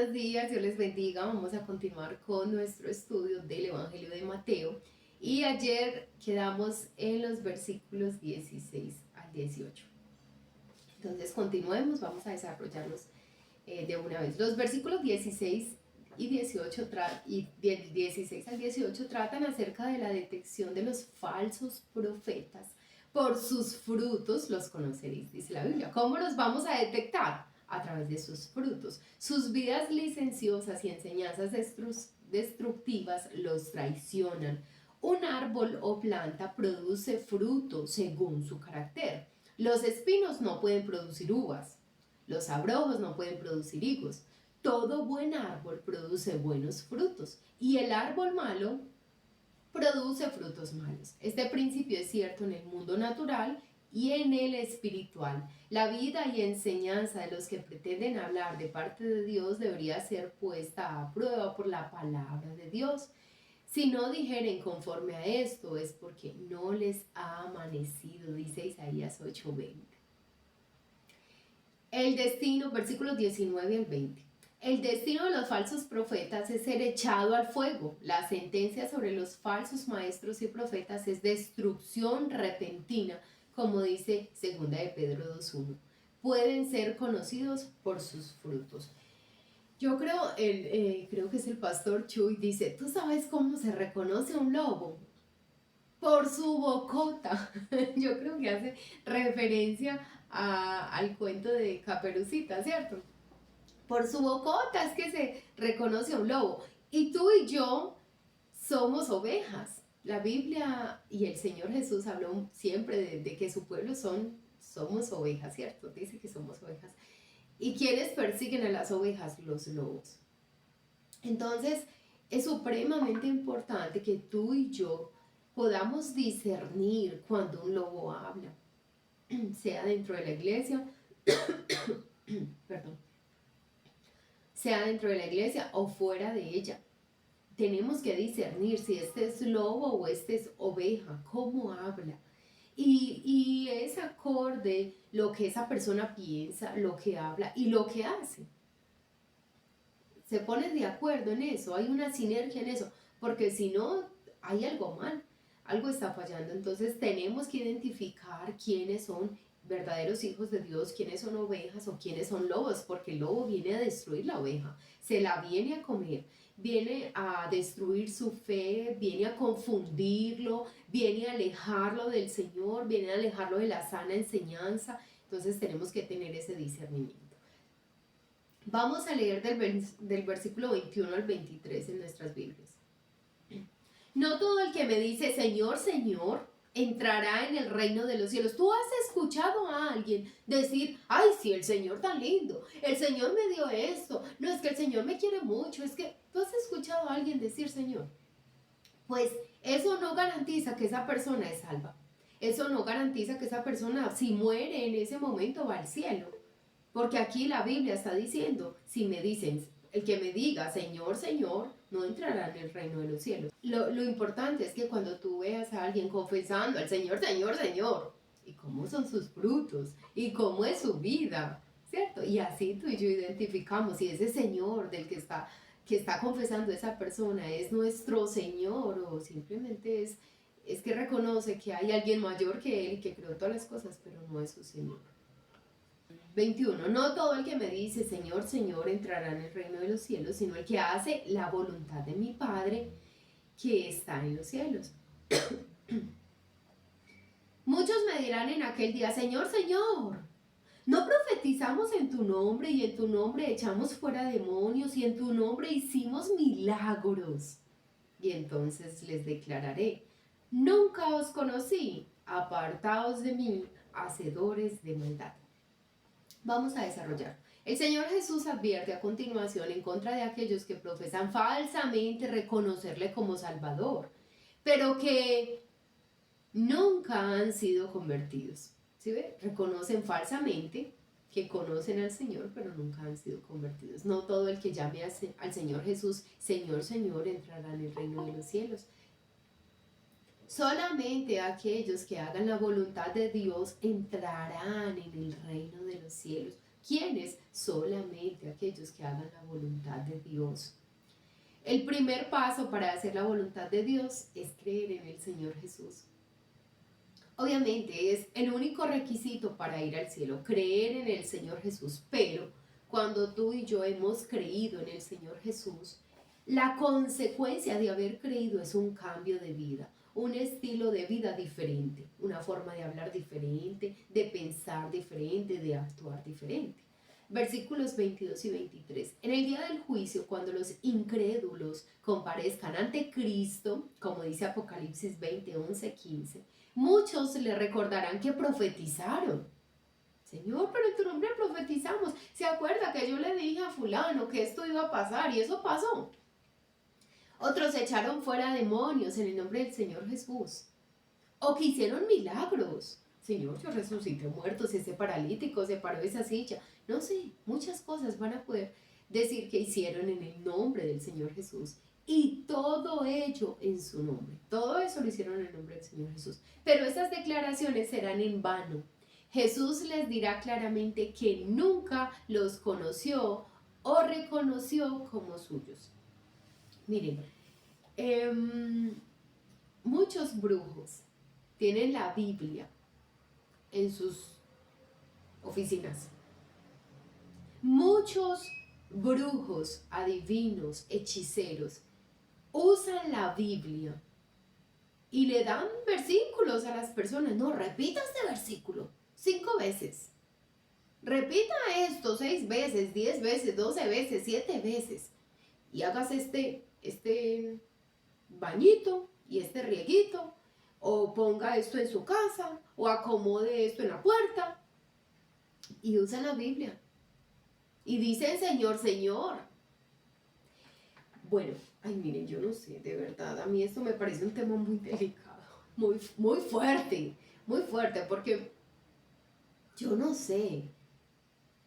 buenos días, Dios les bendiga. Vamos a continuar con nuestro estudio del Evangelio de Mateo. Y ayer quedamos en los versículos 16 al 18. Entonces continuemos, vamos a desarrollarlos de una vez. Los versículos 16 y 18 y del 16 al 18 tratan acerca de la detección de los falsos profetas. Por sus frutos los conoceréis, dice la Biblia. ¿Cómo los vamos a detectar? A través de sus frutos. Sus vidas licenciosas y enseñanzas destructivas los traicionan. Un árbol o planta produce fruto según su carácter. Los espinos no pueden producir uvas. Los abrojos no pueden producir higos. Todo buen árbol produce buenos frutos y el árbol malo produce frutos malos. Este principio es cierto en el mundo natural y en el espiritual. La vida y enseñanza de los que pretenden hablar de parte de Dios debería ser puesta a prueba por la palabra de Dios. Si no dijeren conforme a esto es porque no les ha amanecido, dice Isaías 8:20. El destino, versículos 19 al 20. El destino de los falsos profetas es ser echado al fuego. La sentencia sobre los falsos maestros y profetas es destrucción repentina, como dice 2 de Pedro 2:1. Pueden ser conocidos por sus frutos. Yo creo que es el pastor Chuy, dice, ¿tú sabes cómo se reconoce un lobo? Por su bocota. Yo creo que hace referencia al cuento de Caperucita, ¿cierto? Por su bocota es que se reconoce a un lobo. Y tú y yo somos ovejas. La Biblia y el Señor Jesús habló siempre de que su pueblo somos ovejas, ¿cierto? Dice que somos ovejas. ¿Y quiénes persiguen a las ovejas? Los lobos. Entonces, es supremamente importante que tú y yo podamos discernir cuando un lobo habla, sea dentro de la iglesia, perdón, sea dentro de la iglesia o fuera de ella. Tenemos que discernir si este es lobo o este es oveja, cómo habla. Y es acorde lo que esa persona piensa, lo que habla y lo que hace. Se ponen de acuerdo en eso, hay una sinergia en eso, porque si no, hay algo mal, algo está fallando. Entonces tenemos que identificar quiénes son verdaderos hijos de Dios, quiénes son ovejas o quiénes son lobos, porque el lobo viene a destruir la oveja, se la viene a comer, viene a destruir su fe, viene a confundirlo, viene a alejarlo del Señor, viene a alejarlo de la sana enseñanza. Entonces tenemos que tener ese discernimiento. Vamos a leer del versículo 21 al 23 en nuestras Biblias. No todo el que me dice Señor, Señor, entrará en el reino de los cielos. Tú has escuchado a alguien decir, ay, sí, el Señor tan lindo, el Señor me dio esto, no es que el Señor me quiere mucho, es que tú has escuchado a alguien decir Señor. Pues eso no garantiza que esa persona es salva. Eso no garantiza que esa persona, si muere en ese momento, va al cielo. Porque aquí la Biblia está diciendo, si me dicen, el que me diga Señor, Señor, no entrará en el reino de los cielos. Lo importante es que cuando tú veas a alguien confesando al Señor, Señor, Señor, y cómo son sus frutos, y cómo es su vida, ¿cierto? Y así tú y yo identificamos si ese Señor del que está confesando esa persona es nuestro Señor o simplemente es que reconoce que hay alguien mayor que Él y que creó todas las cosas, pero no es su Señor. 21. No todo el que me dice Señor, Señor entrará en el reino de los cielos, sino el que hace la voluntad de mi Padre que está en los cielos. Muchos me dirán en aquel día, Señor, Señor, ¿no profetizamos en tu nombre y en tu nombre echamos fuera demonios y en tu nombre hicimos milagros? Y entonces les declararé, nunca os conocí, apartaos de mí, hacedores de maldad. Vamos a desarrollar. El Señor Jesús advierte a continuación en contra de aquellos que profesan falsamente reconocerle como Salvador, pero que nunca han sido convertidos. ¿Sí ve? Reconocen falsamente que conocen al Señor, pero nunca han sido convertidos. No todo el que llame al Señor Jesús, Señor, Señor, entrará en el reino de los cielos. Solamente aquellos que hagan la voluntad de Dios entrarán en el reino de los cielos. ¿Quiénes? Solamente aquellos que hagan la voluntad de Dios. El primer paso para hacer la voluntad de Dios es creer en el Señor Jesús. Obviamente es el único requisito para ir al cielo, creer en el Señor Jesús, pero cuando tú y yo hemos creído en el Señor Jesús, la consecuencia de haber creído es un cambio de vida, un estilo de vida diferente, una forma de hablar diferente, de pensar diferente, de actuar diferente. Versículos 22 y 23. En el día del juicio, cuando los incrédulos comparezcan ante Cristo, como dice Apocalipsis 20, 11, 15, muchos le recordarán que profetizaron. Señor, pero en tu nombre profetizamos. ¿Se acuerda que yo le dije a fulano que esto iba a pasar y eso pasó? Otros echaron fuera demonios en el nombre del Señor Jesús. O que hicieron milagros. Señor, yo resucité muertos, ese paralítico se paró de esa silla. No sé, muchas cosas van a poder decir que hicieron en el nombre del Señor Jesús. Y todo ello en su nombre. Todo eso lo hicieron en el nombre del Señor Jesús. Pero esas declaraciones serán en vano. Jesús les dirá claramente que nunca los conoció o reconoció como suyos. Miren, muchos brujos tienen la Biblia en sus oficinas. Muchos brujos, adivinos, hechiceros usan la Biblia y le dan versículos a las personas. No, repita este versículo 5 veces. Repita esto 6 veces, 10 veces, 12 veces, 7 veces. Y hagas este bañito y este rieguito, o ponga esto en su casa, o acomode esto en la puerta, y usa la Biblia. Y dicen Señor, Señor. Bueno, ay miren, yo no sé, de verdad, a mí esto me parece un tema muy delicado, muy fuerte, porque yo no sé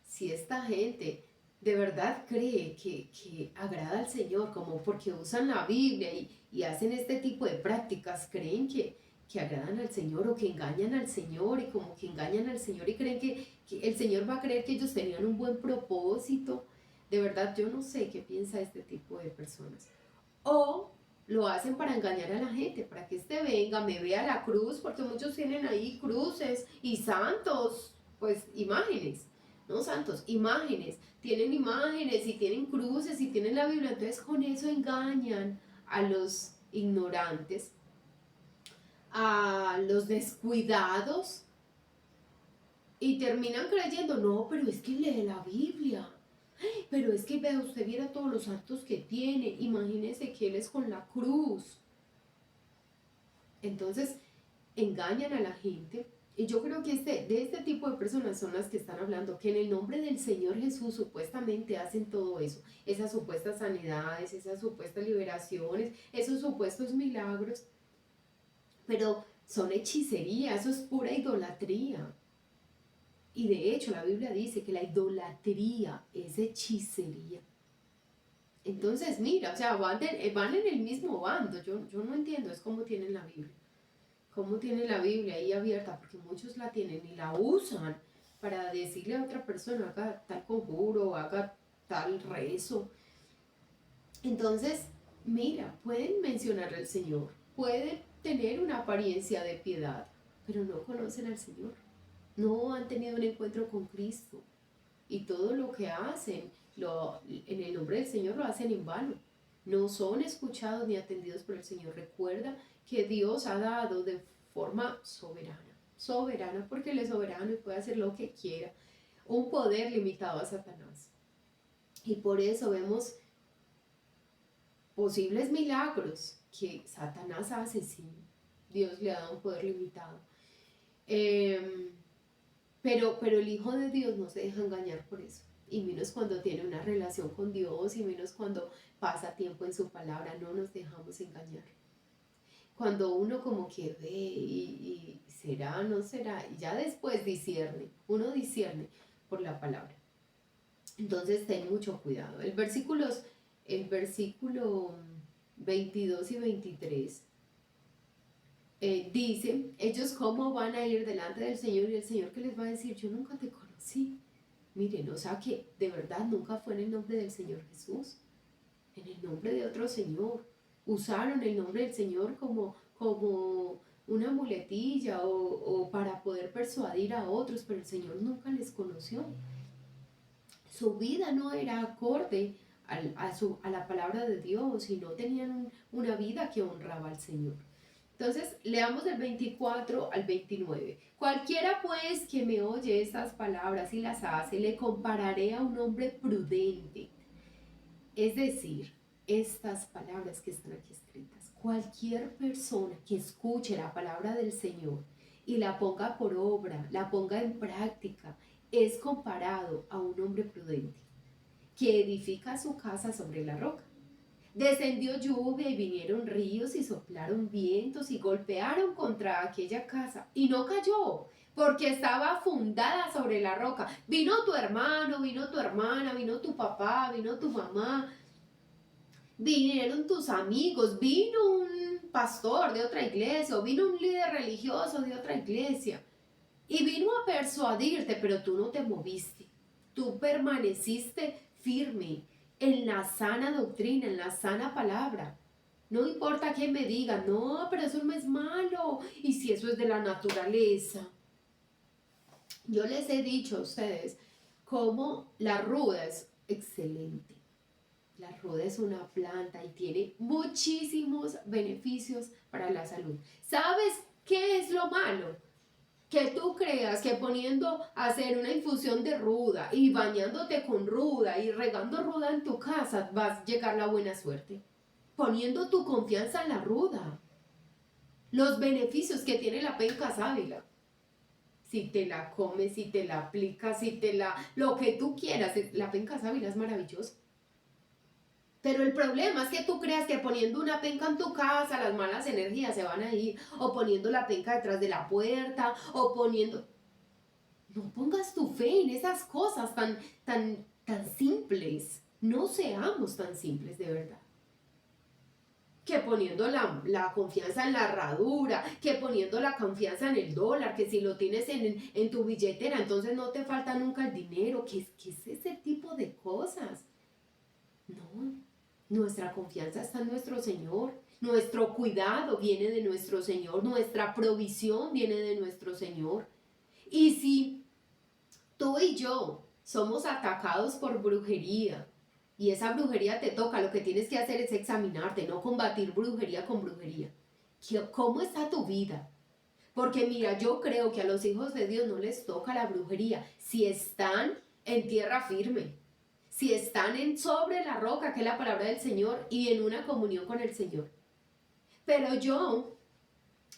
si esta gente de verdad cree que agrada al Señor, como porque usan la Biblia y hacen este tipo de prácticas, creen que agradan al Señor o que engañan al Señor y como que engañan al Señor y creen que el Señor va a creer que ellos tenían un buen propósito. De verdad, yo no sé qué piensa este tipo de personas. O lo hacen para engañar a la gente, para que éste venga, me vea la cruz, porque muchos tienen ahí cruces y santos, pues imágenes, no santos, imágenes. Tienen imágenes y tienen cruces y tienen la Biblia, entonces con eso engañan a los ignorantes, a los descuidados y terminan creyendo, no, pero es que lee la Biblia. Pero es que vea, usted viera todos los actos que tiene, imagínese que él es con la cruz. Entonces, engañan a la gente. Y yo creo que de este tipo de personas son las que están hablando, que en el nombre del Señor Jesús supuestamente hacen todo eso, esas supuestas sanidades, esas supuestas liberaciones, esos supuestos milagros, pero son hechicería, eso es pura idolatría. Y de hecho la Biblia dice que la idolatría es hechicería. Entonces, mira, o sea, van en el mismo bando. Yo no entiendo, es como tienen la Biblia. Cómo tienen la Biblia ahí abierta, porque muchos la tienen y la usan para decirle a otra persona, haga tal conjuro, haga tal rezo. Entonces, mira, pueden mencionar al Señor, pueden tener una apariencia de piedad, pero no conocen al Señor. No han tenido un encuentro con Cristo. Y todo lo que hacen en el nombre del Señor lo hacen en vano. No son escuchados ni atendidos por el Señor. Recuerda que Dios ha dado de forma soberana. Soberana porque Él es soberano y puede hacer lo que quiera. Un poder limitado a Satanás. Y por eso vemos posibles milagros que Satanás hace, sí. Dios le ha dado un poder limitado. Pero el Hijo de Dios no se deja engañar por eso. Y menos cuando tiene una relación con Dios y menos cuando pasa tiempo en su palabra, no nos dejamos engañar. Cuando uno como que ve y será, no será, y ya después discierne, uno discierne por la palabra. Entonces ten mucho cuidado. El versículo 22 y 23 dice, ellos cómo van a ir delante del Señor y el Señor que les va a decir, yo nunca te conocí. Miren, o sea que de verdad nunca fue en el nombre del Señor Jesús, en el nombre de otro Señor. Usaron el nombre del Señor como una muletilla o para poder persuadir a otros, pero el Señor nunca les conoció. Su vida no era acorde a la palabra de Dios y no tenían una vida que honraba al Señor. Entonces, leamos del 24 al 29. Cualquiera pues que me oye estas palabras y las hace, le compararé a un hombre prudente. Es decir, estas palabras que están aquí escritas, cualquier persona que escuche la palabra del Señor y la ponga por obra, la ponga en práctica, es comparado a un hombre prudente que edifica su casa sobre la roca. Descendió lluvia y vinieron ríos y soplaron vientos y golpearon contra aquella casa y no cayó porque estaba fundada sobre la roca. Vino tu hermano, vino tu hermana, vino tu papá, vino tu mamá, vinieron tus amigos, vino un pastor de otra iglesia o vino un líder religioso de otra iglesia y vino a persuadirte, pero tú no te moviste, tú permaneciste firme en la sana doctrina, en la sana palabra. No importa quién me diga, no, pero eso no es malo, y si eso es de la naturaleza. Yo les he dicho a ustedes cómo la ruda es excelente. La ruda es una planta y tiene muchísimos beneficios para la salud. ¿Sabes qué es lo malo? Que tú creas que poniendo a hacer una infusión de ruda y bañándote con ruda y regando ruda en tu casa vas a llegar la buena suerte. Poniendo tu confianza en la ruda. Los beneficios que tiene la penca sábila. Si te la comes, si te la aplicas, lo que tú quieras, la penca sábila es maravillosa. Pero el problema es que tú creas que poniendo una penca en tu casa las malas energías se van a ir, o poniendo la penca detrás de la puerta, o poniendo... No pongas tu fe en esas cosas tan simples. No seamos tan simples de verdad. Que poniendo la confianza en la herradura, que poniendo la confianza en el dólar, que si lo tienes en tu billetera, entonces no te falta nunca el dinero. ¿Qué es ese tipo de cosas? No, nuestra confianza está en nuestro Señor. Nuestro cuidado viene de nuestro Señor. Nuestra provisión viene de nuestro Señor. Y si tú y yo somos atacados por brujería y esa brujería te toca, lo que tienes que hacer es examinarte, no combatir brujería con brujería. ¿Cómo está tu vida? Porque mira, yo creo que a los hijos de Dios no les toca la brujería si están en tierra firme, si están sobre la roca, que es la palabra del Señor, y en una comunión con el Señor. Pero yo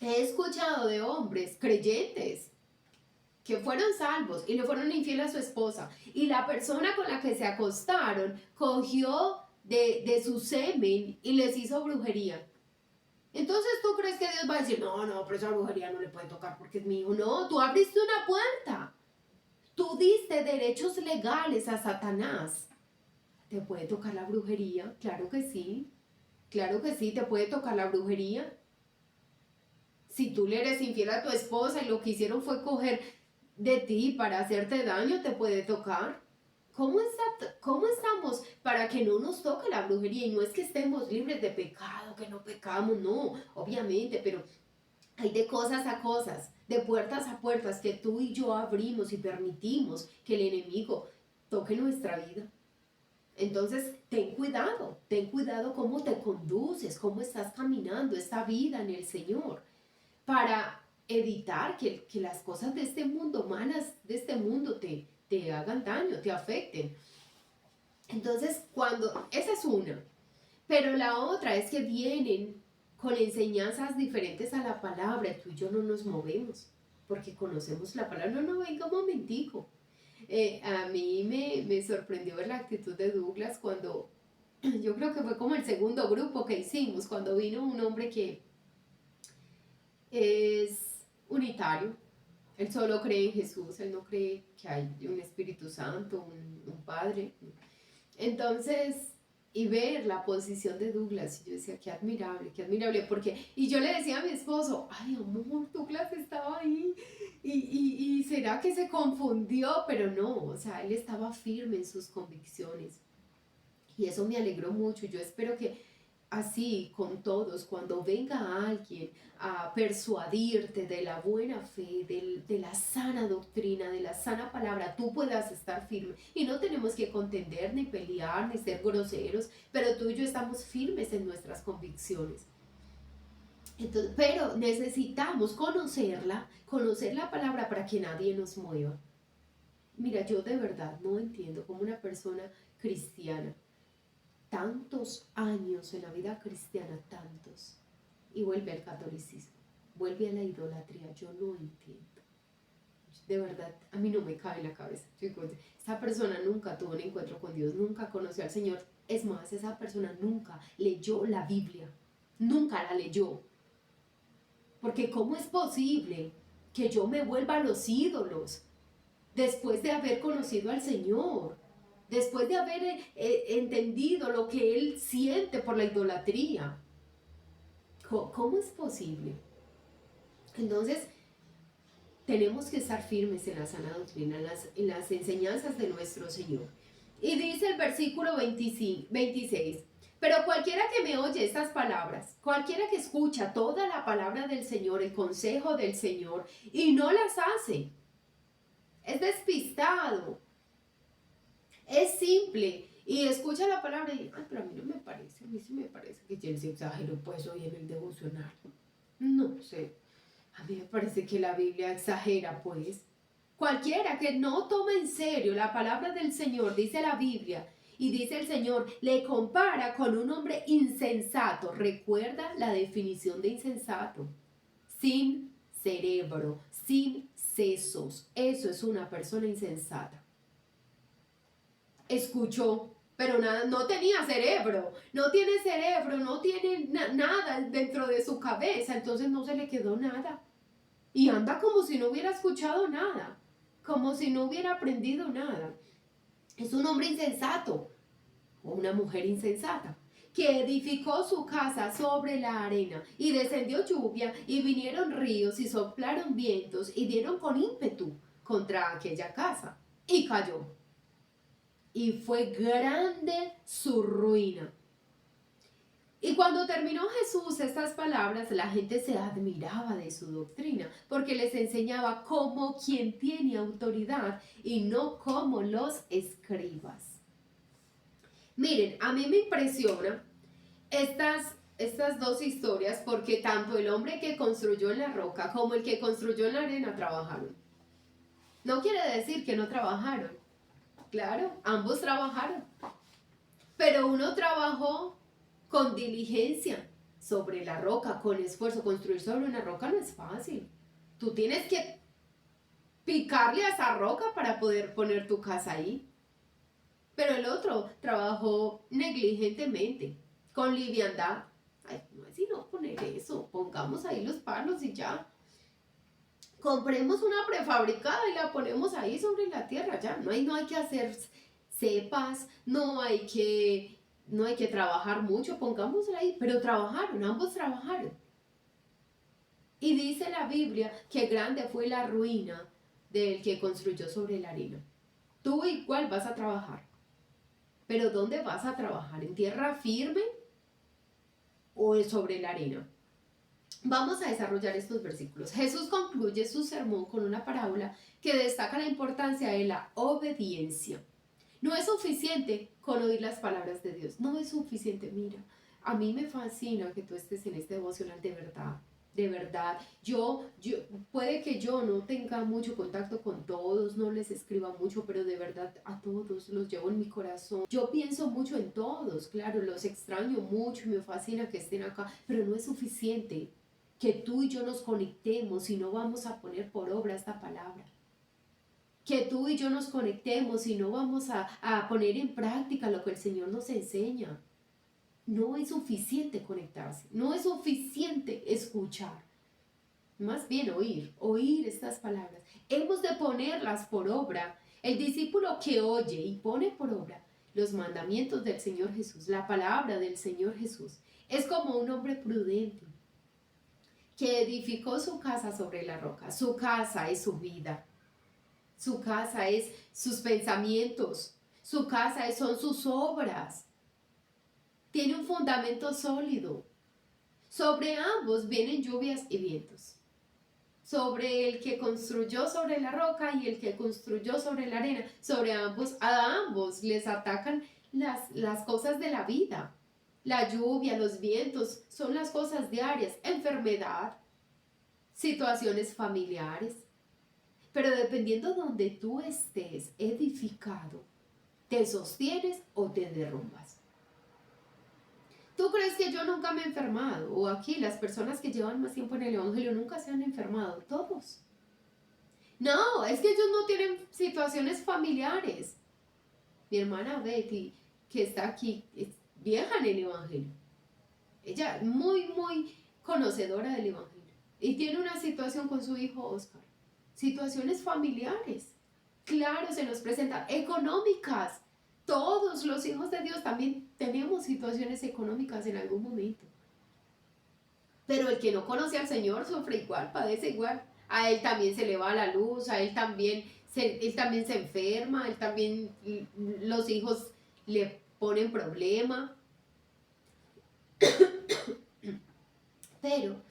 he escuchado de hombres creyentes que fueron salvos y le fueron infiel a su esposa, y la persona con la que se acostaron cogió de su semen y les hizo brujería. Entonces tú crees que Dios va a decir, no, pero esa brujería no le puede tocar porque es mi hijo. No, tú abriste una puerta. Tú diste derechos legales a Satanás. ¿Te puede tocar la brujería? Claro que sí. Claro que sí, te puede tocar la brujería. Si tú le eres infiel a tu esposa y lo que hicieron fue coger de ti para hacerte daño, te puede tocar. ¿Cómo estamos para que no nos toque la brujería? Y no es que estemos libres de pecado, que no pecamos, no, obviamente, pero hay de cosas a cosas, de puertas a puertas que tú y yo abrimos y permitimos que el enemigo toque nuestra vida. Entonces, ten cuidado cómo te conduces, cómo estás caminando esta vida en el Señor, para evitar que las cosas de este mundo, malas de este mundo, te hagan daño, te afecten. Entonces, esa es una. Pero la otra es que vienen con enseñanzas diferentes a la palabra, y tú y yo no nos movemos, porque conocemos la palabra. No, venga un momentico. A mí me sorprendió ver la actitud de Douglas cuando, yo creo que fue como el segundo grupo que hicimos, cuando vino un hombre que es unitario. Él solo cree en Jesús, él no cree que hay un Espíritu Santo, un Padre. Entonces, y ver la posición de Douglas. Y yo decía, qué admirable, porque, y yo le decía a mi esposo, ay amor, Douglas estaba ahí, y será que se confundió, pero no, o sea, él estaba firme en sus convicciones. Y eso me alegró mucho. Yo espero que así con todos, cuando venga alguien a persuadirte de la buena fe, de la sana doctrina, de la sana palabra, tú puedas estar firme. Y no tenemos que contender, ni pelear, ni ser groseros, pero tú y yo estamos firmes en nuestras convicciones. Entonces, pero necesitamos conocerla, conocer la palabra para que nadie nos mueva. Mira, yo de verdad no entiendo cómo una persona cristiana, tantos años en la vida cristiana, tantos, y vuelve al catolicismo, vuelve a la idolatría. Yo no entiendo. De verdad, a mí no me cabe en la cabeza. Esa persona nunca tuvo un encuentro con Dios, nunca conoció al Señor. Es más, esa persona nunca leyó la Biblia, nunca la leyó. Porque ¿cómo es posible que yo me vuelva a los ídolos después de haber conocido al Señor? Después de haber entendido lo que Él siente por la idolatría. ¿Cómo es posible? Entonces, tenemos que estar firmes en la sana doctrina, en las enseñanzas de nuestro Señor. Y dice el versículo 26, pero cualquiera que me oye estas palabras, cualquiera que escucha toda la palabra del Señor, el consejo del Señor, y no las hace, es despistado, es simple, y escucha la palabra y, ay, pero a mí no me parece, a mí sí me parece que él se exageró pues hoy en el devocional. No sé, a mí me parece que la Biblia exagera pues. Cualquiera que no tome en serio la palabra del Señor, dice la Biblia, y dice el Señor, le compara con un hombre insensato. Recuerda la definición de insensato. Sin cerebro, sin sesos. Eso es una persona insensata. Escuchó, pero nada, no tenía cerebro, no tiene nada dentro de su cabeza, entonces no se le quedó nada. Y anda como si no hubiera escuchado nada, como si no hubiera aprendido nada. Es un hombre insensato o una mujer insensata que edificó su casa sobre la arena, y descendió lluvia, y vinieron ríos, y soplaron vientos, y dieron con ímpetu contra aquella casa, y cayó. Y fue grande su ruina. Y cuando terminó Jesús estas palabras, la gente se admiraba de su doctrina, porque les enseñaba como quien tiene autoridad y no como los escribas. Miren, a mí me impresiona estas dos historias, porque tanto el hombre que construyó en la roca como el que construyó en la arena trabajaron. No quiere decir que no trabajaron. Claro, ambos trabajaron. Pero uno trabajó con diligencia sobre la roca, con esfuerzo. Construir sobre una roca no es fácil. Tú tienes que picarle a esa roca para poder poner tu casa ahí. Pero el otro trabajó negligentemente, con liviandad. Ay, no es sino poner eso, pongamos ahí los palos y ya. Compremos una prefabricada y la ponemos ahí sobre la tierra, ya. No hay que hacer cepas, no hay que trabajar mucho, pongámosla ahí. Pero trabajaron, ambos trabajaron. Y dice la Biblia que grande fue la ruina del que construyó sobre la arena. Tú igual vas a trabajar. Pero ¿dónde vas a trabajar? ¿En tierra firme o sobre la arena? Vamos a desarrollar estos versículos. Jesús concluye su sermón con una parábola que destaca la importancia de la obediencia. No es suficiente con oír las palabras de Dios. No es suficiente. Mira, a mí me fascina que tú estés en este devocional de verdad. De verdad, puede que yo no tenga mucho contacto con todos, no les escriba mucho, pero de verdad a todos los llevo en mi corazón. Yo pienso mucho en todos, claro, los extraño mucho y me fascina que estén acá, pero no es suficiente que tú y yo nos conectemos y no vamos a poner por obra esta palabra. Que tú y yo nos conectemos y no vamos a poner en práctica lo que el Señor nos enseña. No es suficiente conectarse, no es suficiente escuchar, más bien oír estas palabras. Hemos de ponerlas por obra. El discípulo que oye y pone por obra, los mandamientos del Señor Jesús, la palabra del Señor Jesús. Es como un hombre prudente que edificó su casa sobre la roca. Su casa es su vida. Su casa es sus pensamientos. Su casa son sus obras. Tiene un fundamento sólido. Sobre ambos vienen lluvias y vientos. Sobre el que construyó sobre la roca y el que construyó sobre la arena. Sobre ambos, a ambos les atacan las cosas de la vida. La lluvia, los vientos, son las cosas diarias. Enfermedad, situaciones familiares. Pero dependiendo de donde tú estés edificado, te sostienes o te derrumbas. ¿Tú crees que yo nunca me he enfermado? O aquí las personas que llevan más tiempo en el Evangelio nunca se han enfermado. Todos. No, es que ellos no tienen situaciones familiares. Mi hermana Betty, que está aquí, es vieja en el Evangelio. Ella muy conocedora del Evangelio. Y tiene una situación con su hijo Oscar. Situaciones familiares. Claro, se nos presentan económicas. Todos los hijos de Dios también tenemos situaciones económicas en algún momento. Pero el que no conoce al Señor sufre igual, padece igual. A él también se le va la luz, a él también se enferma, él también los hijos le ponen problema. Pero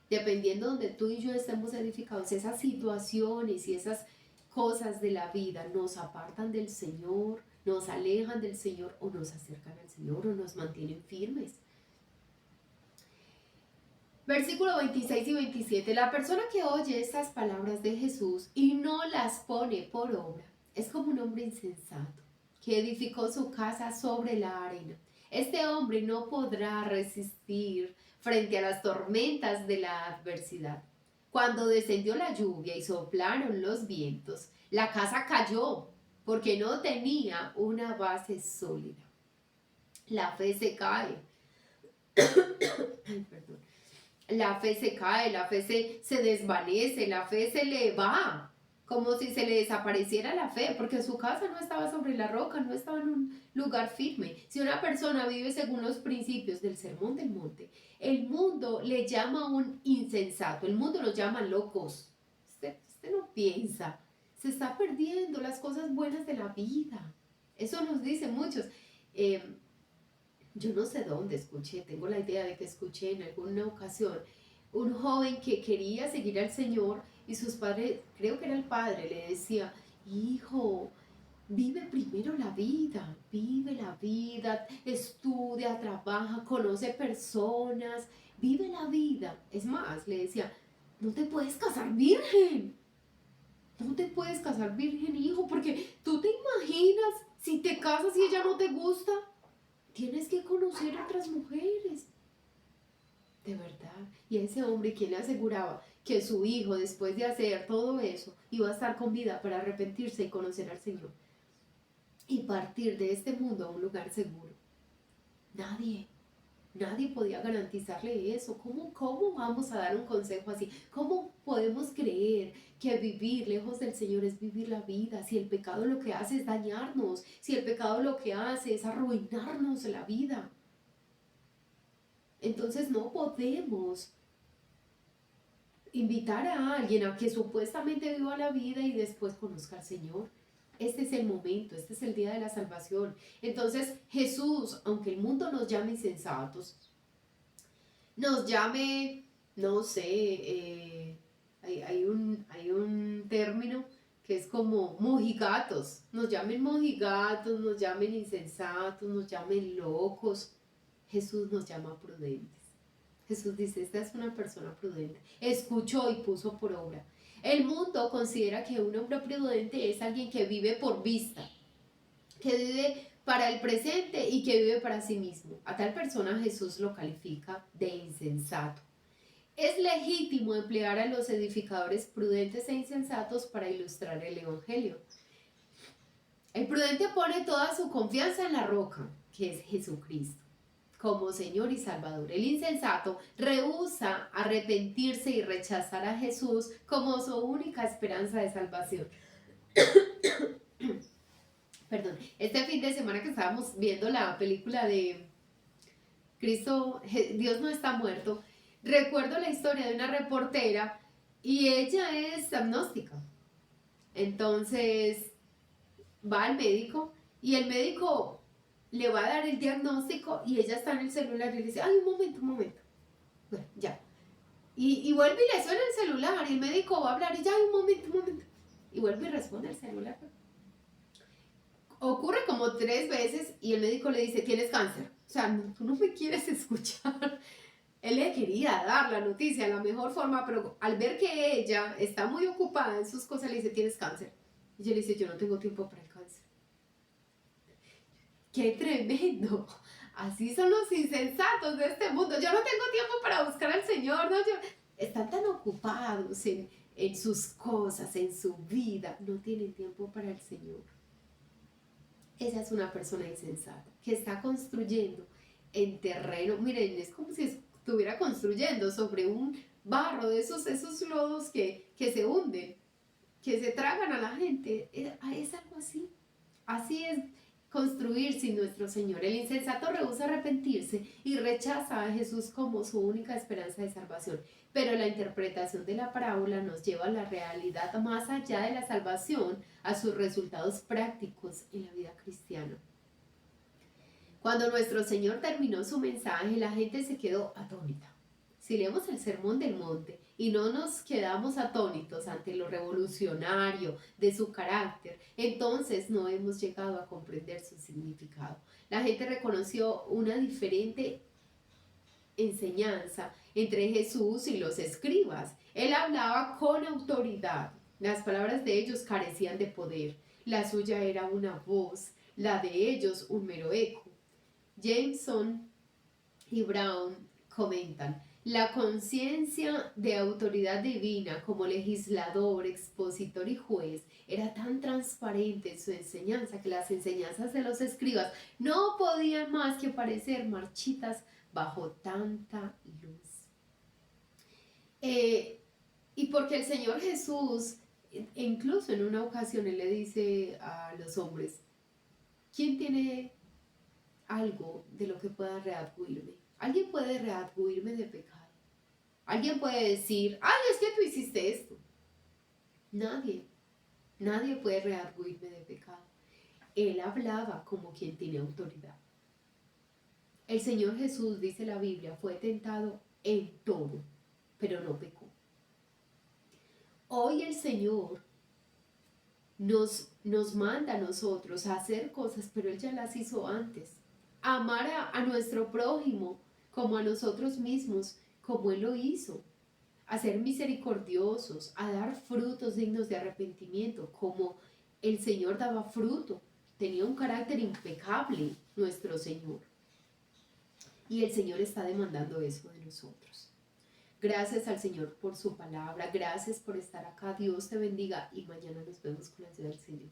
dependiendo de donde tú y yo estemos edificados, esas situaciones y esas cosas de la vida nos apartan del Señor, nos alejan del Señor o nos acercan al Señor o nos mantienen firmes. Versículo 26 y 27. La persona que oye estas palabras de Jesús y no las pone por obra es como un hombre insensato que edificó su casa sobre la arena. Este hombre no podrá resistir frente a las tormentas de la adversidad. Cuando descendió la lluvia y soplaron los vientos, la casa cayó porque no tenía una base sólida. La fe se cae. Ay, perdón. La fe se cae, la fe se desvanece, la fe se le va, como si se le desapareciera la fe, porque su casa no estaba sobre la roca, no estaba en un lugar firme. Si una persona vive según los principios del Sermón del Monte, el mundo le llama un insensato, el mundo los llama locos. Usted no piensa, se está perdiendo las cosas buenas de la vida. Eso nos dicen muchos. Yo no sé dónde escuché, tengo la idea de que escuché en alguna ocasión un joven que quería seguir al Señor y sus padres, creo que era el padre, le decía: hijo, vive primero la vida, estudia, trabaja, conoce personas, vive la vida. Es más, le decía: no te puedes casar virgen, no te puedes casar virgen, hijo, porque tú te imaginas si te casas y ella no te gusta. Tienes que conocer a otras mujeres. De verdad. Y a ese hombre, ¿quién le aseguraba que su hijo, después de hacer todo eso, iba a estar con vida para arrepentirse y conocer al Señor? Y partir de este mundo a un lugar seguro. Nadie. Nadie podía garantizarle eso. ¿Cómo vamos a dar un consejo así? ¿Cómo podemos creer que vivir lejos del Señor es vivir la vida? Si el pecado lo que hace es dañarnos, si el pecado lo que hace es arruinarnos la vida. Entonces no podemos invitar a alguien a que supuestamente viva la vida y después conozca al Señor. Este es el momento, este es el día de la salvación. Entonces Jesús, aunque el mundo nos llame insensatos, nos llame, no sé, hay un término que es como mojigatos, nos llamen mojigatos, nos llamen insensatos, nos llamen locos. Jesús nos llama prudentes. Jesús dice: esta es una persona prudente. Escuchó y puso por obra. El mundo considera que un hombre prudente es alguien que vive por vista, que vive para el presente y que vive para sí mismo. A tal persona Jesús lo califica de insensato. Es legítimo emplear a los edificadores prudentes e insensatos para ilustrar el Evangelio. El prudente pone toda su confianza en la roca, que es Jesucristo, como Señor y Salvador. El insensato rehúsa arrepentirse y rechazar a Jesús como su única esperanza de salvación. Perdón, este fin de semana que estábamos viendo la película de Dios no está muerto, recuerdo la historia de una reportera y ella es agnóstica. Entonces va al médico y el médico le va a dar el diagnóstico y ella está en el celular y le dice, ay, un momento. Bueno, ya. Y vuelve y le suena el celular y el médico va a hablar y ya, ay, un momento. Y vuelve y responde el celular. Ocurre como 3 veces y el médico le dice, tienes cáncer. O sea, no, tú no me quieres escuchar. Él le quería dar la noticia de la mejor forma, pero al ver que ella está muy ocupada en sus cosas, le dice, tienes cáncer. Y ella le dice, yo no tengo tiempo para el cáncer. ¡Qué tremendo! Así son los insensatos de este mundo. Yo no tengo tiempo para buscar al Señor. No, están tan ocupados en sus cosas, en su vida. No tienen tiempo para el Señor. Esa es una persona insensata que está construyendo en terreno. Miren, es como si estuviera construyendo sobre un barro de esos lodos que se hunden, que se tragan a la gente. Es algo así. Así es construir sin nuestro Señor. El insensato rehúsa arrepentirse y rechaza a Jesús como su única esperanza de salvación. Pero la interpretación de la parábola nos lleva a la realidad más allá de la salvación, a sus resultados prácticos en la vida cristiana. Cuando nuestro Señor terminó su mensaje, la gente se quedó atónita. Si leemos el Sermón del Monte y no nos quedamos atónitos ante lo revolucionario de su carácter, entonces no hemos llegado a comprender su significado. La gente reconoció una diferente enseñanza entre Jesús y los escribas. Él hablaba con autoridad. Las palabras de ellos carecían de poder. La suya era una voz, la de ellos un mero eco. Jameson y Brown comentan, la conciencia de autoridad divina como legislador, expositor y juez era tan transparente en su enseñanza que las enseñanzas de los escribas no podían más que parecer marchitas bajo tanta luz. Y porque el Señor Jesús, incluso en una ocasión, Él le dice a los hombres, ¿quién tiene algo de lo que pueda redarguirme? ¿Alguien puede redarguirme de pecado? ¿Alguien puede decir, ay, es que tú hiciste esto? Nadie. Nadie puede redarguirme de pecado. Él hablaba como quien tiene autoridad. El Señor Jesús, dice la Biblia, fue tentado en todo, pero no pecó. Hoy el Señor nos manda a nosotros a hacer cosas, pero Él ya las hizo antes. Amar a nuestro prójimo como a nosotros mismos, como Él lo hizo. A ser misericordiosos, a dar frutos dignos de arrepentimiento, como el Señor daba fruto. Tenía un carácter impecable nuestro Señor. Y el Señor está demandando eso de nosotros. Gracias al Señor por su palabra. Gracias por estar acá. Dios te bendiga y mañana nos vemos con la ayuda del Señor.